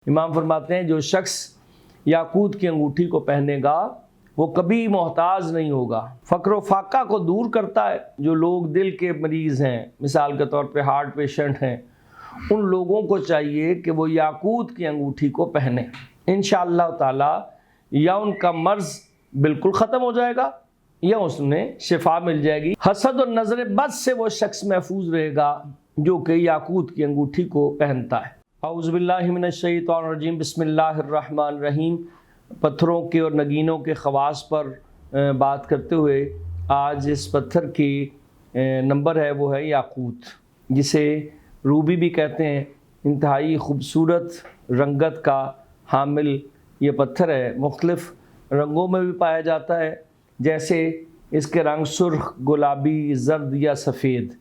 امام فرماتے ہیں جو شخص یاقوت کی انگوٹھی کو پہنے گا وہ کبھی محتاج نہیں ہوگا۔ فقر و فاقہ کو دور کرتا ہے۔ جو لوگ دل کے مریض ہیں، مثال کے طور پہ ہارٹ پیشنٹ ہیں، ان لوگوں کو چاہیے کہ وہ یاقوت کی انگوٹھی کو پہنیں۔ انشاءاللہ تعالی یا ان کا مرض بالکل ختم ہو جائے گا یا اس میں شفا مل جائے گی۔ حسد اور نظر بد سے وہ شخص محفوظ رہے گا جو کہ یاقوت کی انگوٹھی کو پہنتا ہے۔ اعوذ باللہ من الشیطان الرجیم، بسم اللہ الرحمن الرحیم۔ پتھروں کے اور نگینوں کے خواص پر بات کرتے ہوئے آج اس پتھر کی نمبر ہے وہ ہے یاقوت، جسے روبی بھی کہتے ہیں۔ انتہائی خوبصورت رنگت کا حامل یہ پتھر ہے، مختلف رنگوں میں بھی پایا جاتا ہے، جیسے اس کے رنگ سرخ، گلابی، زرد یا سفید۔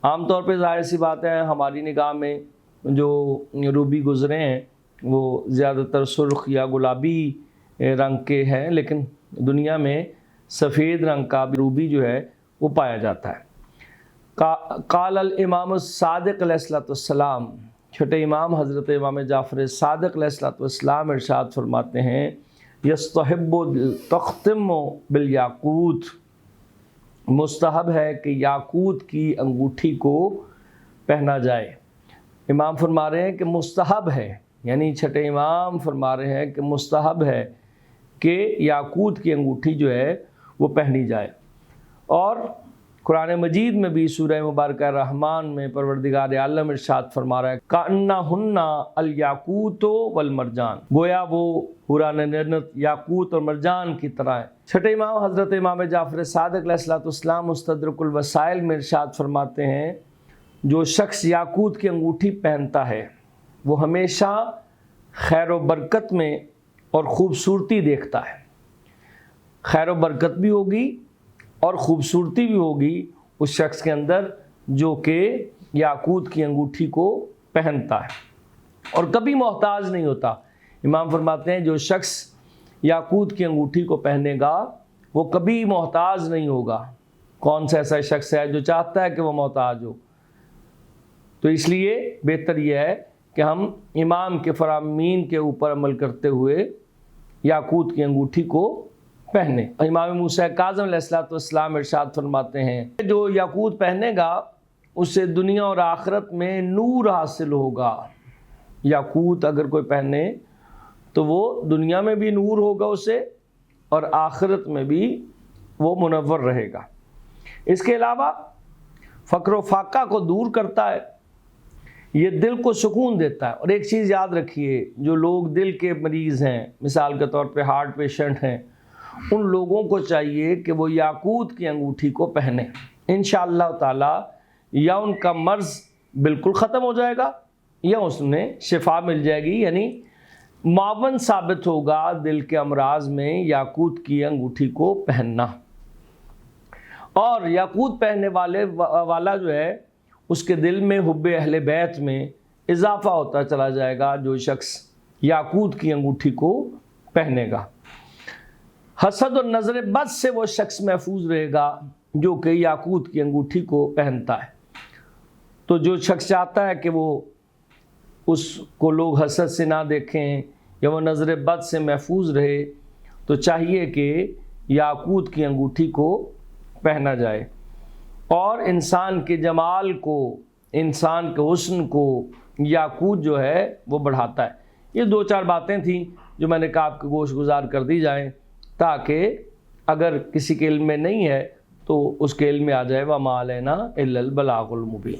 عام طور پہ ظاہر سی بات ہے ہماری نگاہ میں جو روبی گزرے ہیں وہ زیادہ تر سرخ یا گلابی رنگ کے ہیں، لیکن دنیا میں سفید رنگ کا روبی جو ہے وہ پایا جاتا ہے۔ قال الامام الصادق علیہ السلام، چھٹے امام حضرت امام جعفر صادق علیہ السلام ارشاد فرماتے ہیں، یستحب تختم بالیاقوت، مستحب ہے کہ یاقوت کی انگوٹھی کو پہنا جائے۔ امام فرما رہے ہیں کہ مستحب ہے، یعنی چھٹے امام فرما رہے ہیں کہ مستحب ہے کہ یاقوت کی انگوٹھی جو ہے وہ پہنی جائے۔ اور قرآن مجید میں بھی سورہ مبارکہ رحمان میں پروردگار عالم ارشاد فرما رہا ہے کَأَنَّهُنَّ الْيَاقُوتُ وَالْمَرْجَانُ، گویا وہ حوران جنت یاقوت اور مرجان کی طرح ہے۔ چھٹے امام حضرت امام جعفر صادق علیہ السلام مستدرک الوسائل میں ارشاد فرماتے ہیں، جو شخص یاقوت کی انگوٹھی پہنتا ہے وہ ہمیشہ خیر و برکت میں اور خوبصورتی دیکھتا ہے۔ خیر و برکت بھی ہوگی اور خوبصورتی بھی ہوگی اس شخص کے اندر جو کہ یاقوت کی انگوٹھی کو پہنتا ہے، اور کبھی محتاج نہیں ہوتا۔ امام فرماتے ہیں جو شخص یاقوت کی انگوٹھی کو پہنے گا وہ کبھی محتاج نہیں ہوگا۔ کون سا ایسا شخص ہے جو چاہتا ہے کہ وہ محتاج ہو؟ تو اس لیے بہتر یہ ہے کہ ہم امام کے فرامین کے اوپر عمل کرتے ہوئے یاقوت کی انگوٹھی کو پہنے۔ امام موسیٰ کاظم علیہ السلام ارشاد فرماتے ہیں جو یاقوت پہنے گا اسے دنیا اور آخرت میں نور حاصل ہوگا۔ یاقوت اگر کوئی پہنے تو وہ دنیا میں بھی نور ہوگا اسے، اور آخرت میں بھی وہ منور رہے گا۔ اس کے علاوہ فقر و فاقہ کو دور کرتا ہے، یہ دل کو سکون دیتا ہے۔ اور ایک چیز یاد رکھیے، جو لوگ دل کے مریض ہیں، مثال کے طور پہ ہارٹ پیشنٹ ہیں، ان لوگوں کو چاہیے کہ وہ یاقوت کی انگوٹھی کو پہنیں۔ انشاءاللہ تعالی یا ان کا مرض بالکل ختم ہو جائے گا یا اس میں شفا مل جائے گی، یعنی معاون ثابت ہوگا دل کے امراض میں یاقوت کی انگوٹھی کو پہننا۔ اور یاقوت پہننے والا جو ہے اس کے دل میں حب اہل بیت میں اضافہ ہوتا چلا جائے گا جو شخص یاقوت کی انگوٹھی کو پہنے گا۔ حسد اور نظر بد سے وہ شخص محفوظ رہے گا جو کہ یاقوت کی انگوٹھی کو پہنتا ہے۔ تو جو شخص چاہتا ہے کہ وہ اس کو لوگ حسد سے نہ دیکھیں یا وہ نظر بد سے محفوظ رہے، تو چاہیے کہ یاقوت کی انگوٹھی کو پہنا جائے۔ اور انسان کے جمال کو، انسان کے حسن کو یاقوت جو ہے وہ بڑھاتا ہے۔ یہ دو چار باتیں تھیں جو میں نے کہا آپ کو گوش گزار کر دی جائیں، تاکہ اگر کسی کے علم میں نہیں ہے تو اس کے علم میں آ جائے۔ وَمَا عَلَيْنَا إِلَّا الْبَلَاغُ الْمُبِينُ۔